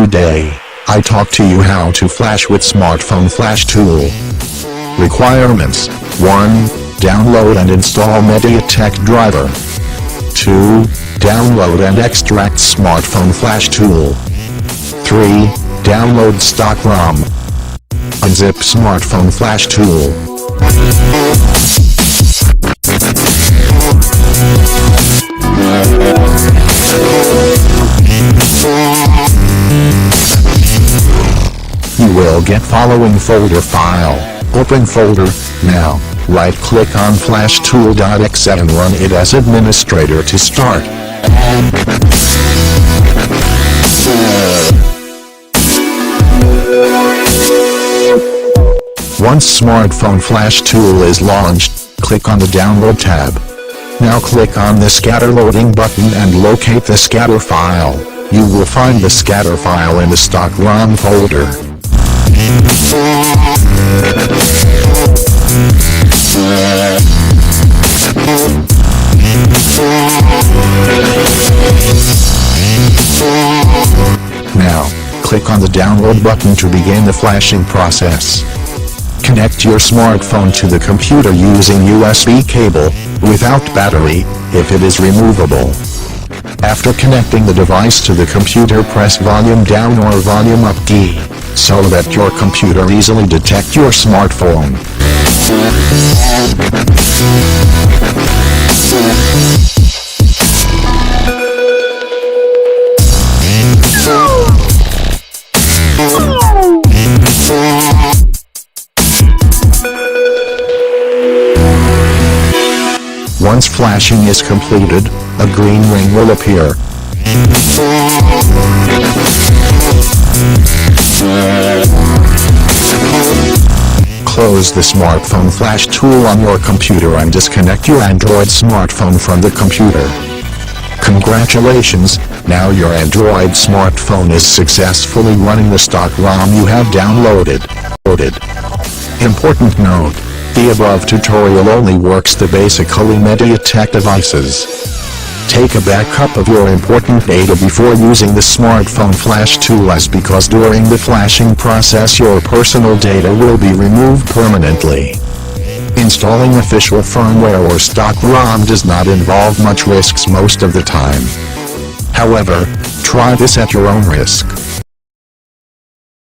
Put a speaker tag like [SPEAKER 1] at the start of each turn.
[SPEAKER 1] Today, I talk to you how to flash with smartphone FlashTool. Requirements: 1. Download and install MediaTek driver. 2. Download and extract smartphone FlashTool. 3. Download stock ROM. Unzip smartphone FlashTool. You will get following folder file. Open folder, now. Right-click on FlashTool.exe and run it as administrator to start. Once smartphone FlashTool is launched, click on the Download tab. Now click on the Scatter Loading button and locate the scatter file. You will find the scatter file in the stock ROM folder. Now, click on the download button to begin the flashing process. Connect your smartphone to the computer using USB cable, without battery, if it is removable. After connecting the device to the computer, press volume down or volume up key, so that your computer easily detects your smartphone. Once flashing is completed, a green ring will appear. Close the smartphone FlashTool on your computer and disconnect your Android smartphone from the computer. Congratulations, now your Android smartphone is successfully running the stock ROM you have downloaded. Important note: the above tutorial only works the basically MediaTek devices. Take a backup of your important data before using the smartphone FlashTool, as because during the flashing process your personal data will be removed permanently. Installing official firmware or stock ROM does not involve much risks most of the time. However, try this at your own risk.